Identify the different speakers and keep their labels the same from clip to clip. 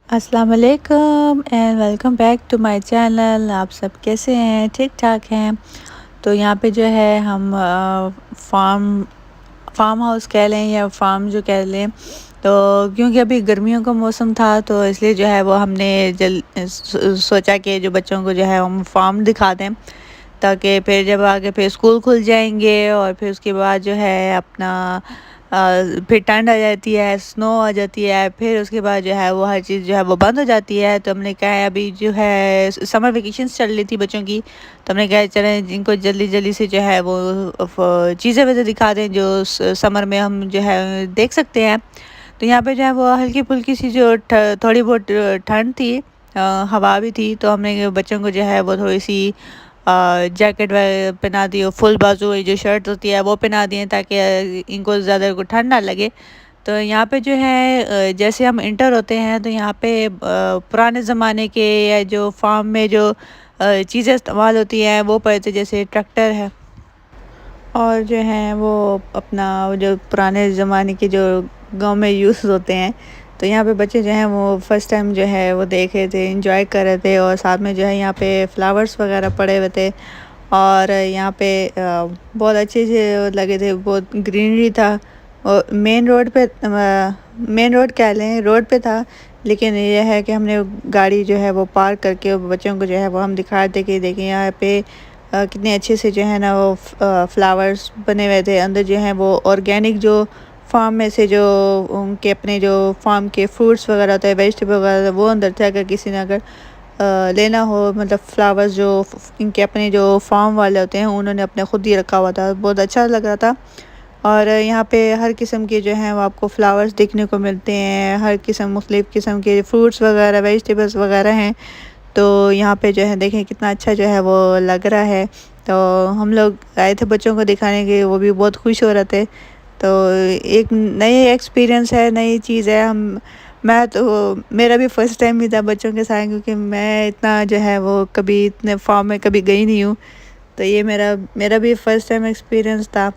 Speaker 1: अस्सलाम वालेकुम and welcome back to my channel. आप सब कैसे हैं? ठीक ठाक हैं? तो यहाँ पे जो है हम फार्म फार्म हाउस कह लें या फार्म जो कह लें, तो क्योंकि अभी गर्मियों का मौसम था तो इसलिए जो है वो हमने सोचा कि जो बच्चों को जो है हम फार्म दिखा दें, ताकि फिर जब आगे फिर स्कूल खुल जाएंगे और फिर उसके बाद जो है अपना फिर ठंड आ जाती है, स्नो आ जाती है, फिर उसके बाद जो है वो हर चीज़ जो है वो बंद हो जाती है। तो हमने कहा है अभी जो है समर वेकेशंस चल रही थी बच्चों की, तो हमने कहा चलें इनको जल्दी जल्दी से जो है वो चीज़ें वैसे दिखा दें जो समर में हम जो है देख सकते हैं। तो यहाँ पे जो है वो हल्की फुल्की सी जो थोड़ी बहुत ठंड थी, हवा भी थी, तो हमने बच्चों को जो है वो थोड़ी सी जैकेट पहना दी और फुल बाजू जो शर्ट होती है वो पहना दिए, ताकि इनको ज़्यादा को ठंड ना लगे। तो यहाँ पे जो है जैसे हम इंटर होते हैं तो यहाँ पे पुराने ज़माने के या जो फार्म में जो चीज़ें इस्तेमाल होती हैं वो पड़ते, जैसे ट्रैक्टर है और जो है वो अपना जो पुराने ज़माने के जो गांव में यूज़ होते हैं। तो यहाँ पे बच्चे जो हैं वो फर्स्ट टाइम जो है वो देख रहे थे, इंजॉय कर रहे थे, और साथ में जो है यहाँ पे फ्लावर्स वगैरह पड़े हुए थे और यहाँ पे बहुत अच्छे से लगे थे, बहुत ग्रीनरी था। और मेन रोड कह लें, रोड पे था, लेकिन ये है कि हमने गाड़ी जो है वो पार्क करके बच्चों को जो है वो हम दिखा थे कि देखिए यहाँ पे कितने अच्छे से जो है ना वो फ्लावर्स बने हुए थे। अंदर जो है वो ऑर्गेनिक जो फार्म में से जो उनके अपने जो फार्म के फ्रूट्स वगैरह होते हैं, वेजिटेबल वगैरह वो अंदर थे। अगर किसी ने अगर लेना हो, मतलब फ्लावर्स जो इनके अपने जो फार्म वाले होते हैं उन्होंने अपने खुद ही रखा हुआ था, बहुत अच्छा लग रहा था। और यहाँ पे हर किस्म के जो हैं वो आपको फ्लावर्स देखने को मिलते हैं, हर किस्म मुख्तलिफ़ किस्म के फ्रूट्स वगैरह वेजिटेबल्स वगैरह हैं। तो यहाँ पे जो है देखें कितना अच्छा जो है वो लग रहा है। तो हम लोग आए थे बच्चों को दिखाने के, वो भी बहुत खुश हो रहे थे। तो एक नई एक्सपीरियंस है, नई चीज़ है। हम मैं तो मेरा भी फ़र्स्ट टाइम ही था बच्चों के साथ, क्योंकि मैं इतना जो है वो कभी इतने फार्म में कभी गई नहीं हूँ। तो ये मेरा मेरा भी फ़र्स्ट टाइम एक्सपीरियंस था।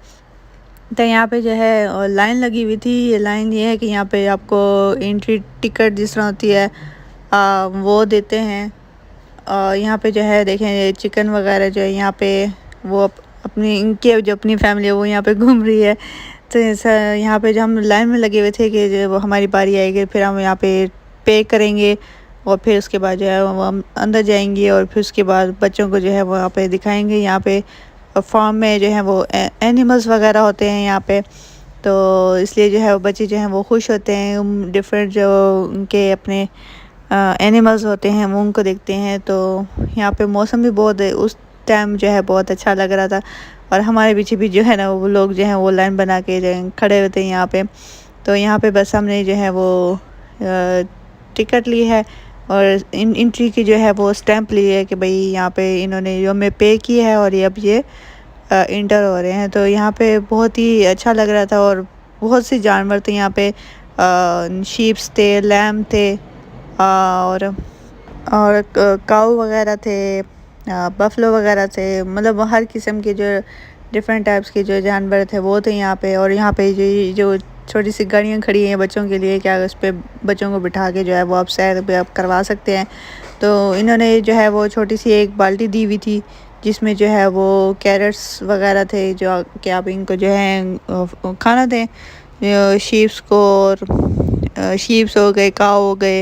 Speaker 1: तो यहाँ पे जो है लाइन लगी हुई थी। ये लाइन ये है कि यहाँ पे आपको एंट्री टिकट जिस तरह होती है वो देते हैं। यहाँ पे जो है देखें ये चिकन वगैरह जो है यहाँ पे वो अपनी इनके जो अपनी फैमिली है वो यहाँ पे घूम रही है। तो ऐसा यहाँ पे जो हम लाइन में लगे हुए थे कि जब हमारी बारी आएगी फिर हम यहाँ पे पे करेंगे, और फिर उसके बाद जो है वो हम अंदर जाएंगे और फिर उसके बाद बच्चों को जो है वो यहाँ पे दिखाएंगे। यहाँ पे फार्म में जो है वो एनिमल्स वगैरह होते हैं यहाँ पे, तो इसलिए जो है वो बच्चे जो हैं वो खुश होते हैं। डिफरेंट जो उनके अपने एनिमल्स होते हैं वो उनको देखते हैं। तो यहाँ पे मौसम भी बहुत उस टाइम जो है बहुत अच्छा लग रहा था, और हमारे पीछे भी जो है ना वो लोग जो हैं वो लाइन बना के जो हैं खड़े होते हैं यहाँ पे। तो यहाँ पे बस हमने जो है वो टिकट ली है और एंट्री की जो है वो स्टैंप ली है कि भाई यहाँ पे इन्होंने जो हमें पे किया है और ये अब ये इंटर हो रहे हैं। तो यहाँ पे बहुत ही अच्छा लग रहा था, और बहुत से जानवर थे यहाँ पे, शीप्स थे, लैम थे, और काऊ वगैरह थे, बफलो वगैरह थे, मतलब हर किस्म के जो डिफरेंट टाइप्स के जो जानवर थे वो थे यहाँ पे। और यहाँ पे जो छोटी सी गाड़ियाँ खड़ी हैं बच्चों के लिए, क्या उस पर बच्चों को बिठा के जो है वो आप सैर पे आप करवा सकते हैं। तो इन्होंने जो है वो छोटी सी एक बाल्टी दी हुई थी जिसमें जो है वो कैरेट्स वगैरह थे, जो कि आप इनको जो है खाना दें शीप्स को। और शीप्स हो गए, काऊ हो गए,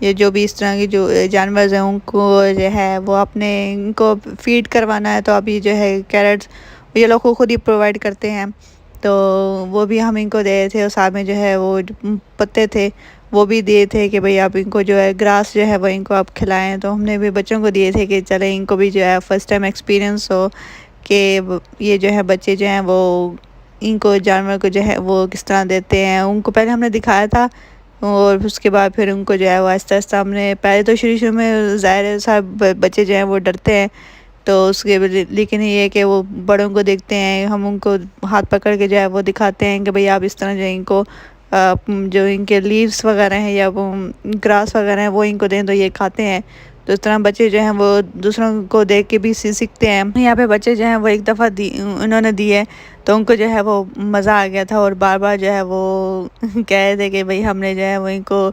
Speaker 1: ये जो भी इस तरह के जो जानवर हैं उनको जो है वो अपने इनको फीड करवाना है, तो अभी जो है कैरेट्स ये लोग को खुद ही प्रोवाइड करते हैं। तो वो भी हम इनको दे रहे थे, और साथ में जो है वो जो पत्ते थे वो भी दिए थे कि भाई आप इनको जो है ग्रास जो है वो इनको आप खिलाएं। तो हमने भी बच्चों को दिए थे कि चले इनको भी जो है फ़र्स्ट टाइम एक्सपीरियंस हो कि ये जो है बच्चे जो हैं वो इनको जानवर को जो है वो किस तरह देते हैं। उनको पहले हमने दिखाया था, और उसके बाद फिर उनको जो है वो आहिस्ता आहिस्ता हमने पहले तो शुरू में ज़ाहिर है सब बच्चे जो हैं वो डरते हैं, तो उसके लेकिन ये है कि वो बड़ों को देखते हैं, हम उनको हाथ पकड़ के जो है वो दिखाते हैं कि भाई आप इस तरह जो है इनको जो इनके लीव्स वगैरह हैं या वो ग्रास वगैरह हैं वो इनको दें तो ये खाते हैं। तो इस तरह बच्चे जो हैं वो दूसरों को देख के भी सीखते हैं। यहाँ पे बच्चे जो हैं वो एक दफ़ा उन्होंने दी है तो उनको जो है वो मज़ा आ गया था और बार बार जो है वो कह रहे थे कि भाई हमने जो है वो इनको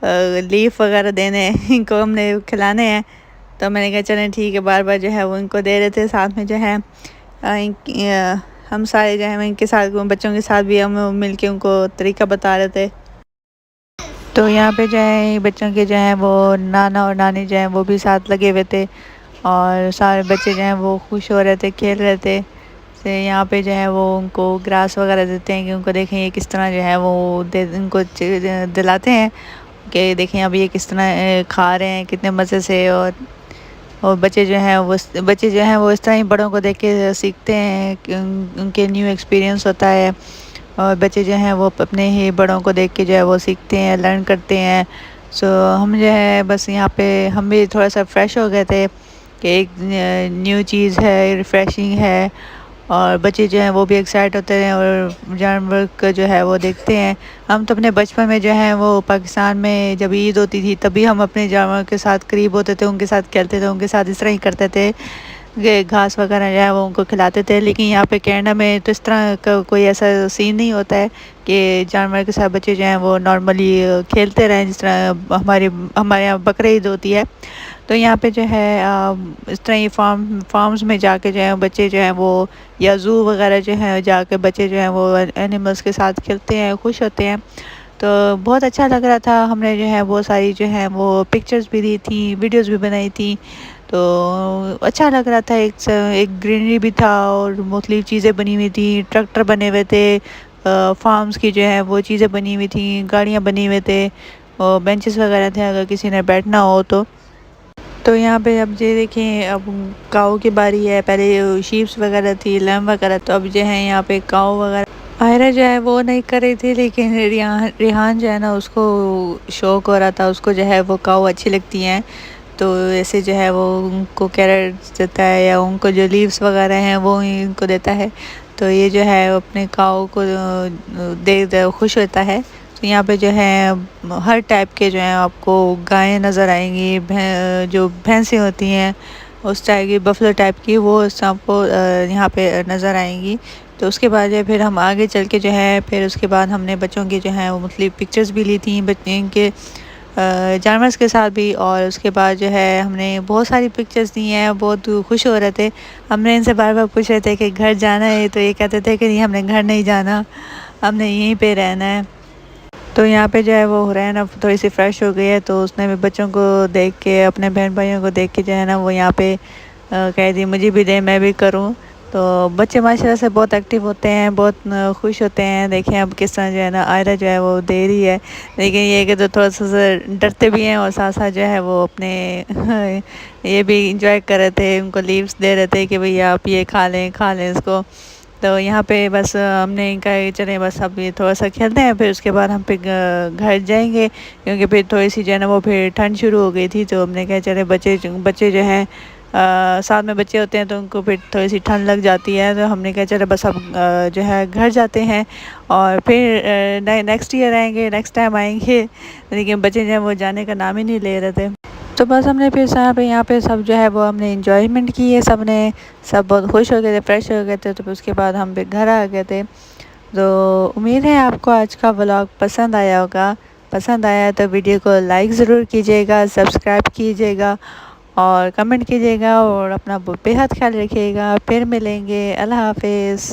Speaker 1: लीफ वगैरह देने हैं, इनको हमने खिलाने हैं। तो मैंने कहा चलें ठीक है, बार बार जो है वो इनको दे रहे थे। साथ में जो है हम सारे जो है इनके साथ बच्चों के साथ भी हम मिल के उनको तरीका बता रहे थे। तो यहाँ पे जो है बच्चों के जो हैं वो नाना और नानी जो हैं वो भी साथ लगे हुए थे और सारे बच्चे जो हैं वो खुश हो रहे थे, खेल रहे थे। से यहाँ पे जो है वो उनको ग्रास वगैरह देते हैं कि उनको देखें ये किस तरह जो है वो उनको दिलाते हैं कि देखें अब ये किस तरह खा रहे हैं कितने मज़े से। और बच्चे जो हैं वो इस तरह ही बड़ों को देख के सीखते हैं कि उनके न्यू एक्सपीरियंस होता है। और बच्चे जो हैं वो अपने ही बड़ों को देख के जो है वो सीखते हैं, लर्न करते हैं। सो हम जो है बस यहाँ पे हम भी थोड़ा सा फ्रेश हो गए थे कि एक न्यू चीज़ है, रिफ़्रेशिंग है और बच्चे जो हैं वो भी एक्साइट होते हैं और जानवर का जो है वो देखते हैं। हम तो अपने बचपन में जो है वो पाकिस्तान में जब ईद होती थी तभी हम अपने जानवर के साथ करीब होते थे, उनके साथ खेलते थे, उनके साथ इस तरह ही करते थे कि घास वगैरह जो है वो उनको खिलाते थे। लेकिन यहाँ पे कनाडा में तो इस तरह का कोई ऐसा सीन नहीं होता है कि जानवर के साथ बच्चे जो हैं वो नॉर्मली खेलते रहें जिस तरह हमारे यहाँ बकरीद ईद होती है। तो यहाँ पे जो है इस तरह ही फार्म्स में जाके जो है बच्चे जो हैं वो या ज़ू वगैरह जो है जाके बच्चे जो हैं वो एनिमल्स के साथ खेलते हैं, खुश होते हैं। तो बहुत अच्छा लग रहा था। हमने जो है बहुत सारी जो है वो पिक्चर्स भी दी थी, वीडियोस भी बनाई थी। तो अच्छा लग रहा था। एक ग्रीनरी भी था और मुख्तलिफ चीज़ें बनी हुई थी, ट्रैक्टर बने हुए थे, फार्म्स की जो है वो चीज़ें बनी हुई थी, गाड़ियाँ बनी हुए थे और बेंचेस वगैरह थे अगर किसी ने बैठना हो तो यहाँ पे अब ये देखें अब काऊ की बारी है। पहले शीप्स वगैरह थी, लैम वगैरह, तो अब जो है यहाँ पे काऊ वगैरह। आयरा जो है वो नहीं कर रही थी लेकिन रिहान जो है ना उसको शौक हो रहा था, उसको जो है वो काऊ अच्छी लगती हैं। तो ऐसे जो है वो उनको कैरेट्स देता है या उनको जो लीव्स वगैरह हैं वो ही उनको देता है। तो ये जो है अपने काऊ को देख खुश होता है। तो यहाँ पे जो है हर टाइप के जो हैं आपको गायें नज़र आएंगी, जो भैंसें होती हैं उस टाइप की, बफलो टाइप की, वो आपको यहाँ पे नज़र आएंगी। तो उसके बाद जो फिर हम आगे चल के जो है फिर उसके बाद हमने बच्चों की जो है वो मतलब पिक्चर्स भी ली थी बच्चे के जानवर्स के साथ भी। और उसके बाद जो है हमने बहुत सारी पिक्चर्स दी हैं, बहुत खुश हो रहे थे। हमने इनसे बार बार पूछ रहे थे कि घर जाना है, तो ये कहते थे कि नहीं हमने घर नहीं जाना, हमने यहीं पे रहना है। तो यहाँ पे जो है वो हुरैन अब थोड़ी सी फ्रेश हो गई है तो उसने भी बच्चों को देख के, अपने बहन भाइयों को देख के जो है ना वो यहाँ पे कह दी मुझे भी दे, मैं भी करूँ। तो बच्चे माशाल्लाह से बहुत एक्टिव होते हैं, बहुत खुश होते हैं। देखें अब किस तरह जो है ना आयरा जो है वो दे रही है, लेकिन ये कि तो थोड़ा सा डरते भी हैं और साथ साथ जो है वो अपने ये भी इंजॉय कर रहे थे, उनको लीव्स दे रहे थे कि भैया आप ये खा लें इसको। तो यहाँ पे बस हमने कहा चले बस अब ये थोड़ा सा खेलते हैं, फिर उसके बाद हम फिर घर जाएंगे क्योंकि फिर थोड़ी सी जो है ना वो फिर ठंड शुरू हो गई थी। तो हमने कहा चले बच्चे जो हैं साथ में बच्चे होते हैं तो उनको फिर थोड़ी सी ठंड लग जाती है। तो हमने कहा चले बस अब जो है घर जाते हैं और फिर नेक्स्ट ईयर आएंगे, नेक्स्ट टाइम आएंगे। लेकिन बच्चे जो हैं वो जाने का नाम ही नहीं ले रहे थे। तो बस हमने फिर यहाँ पे सब जो है वो हमने इंजॉयमेंट की है, सब बहुत खुश हो गए थे, फ्रेश हो गए थे। तो उसके बाद हम फिर घर आ गए थे। तो उम्मीद है आपको आज का व्लॉग पसंद आया होगा। पसंद आया तो वीडियो को लाइक ज़रूर कीजिएगा, सब्सक्राइब कीजिएगा और कमेंट कीजिएगा और अपना बेहद ख्याल रखिएगा। फिर मिलेंगे। अल्लाह हाफिज़।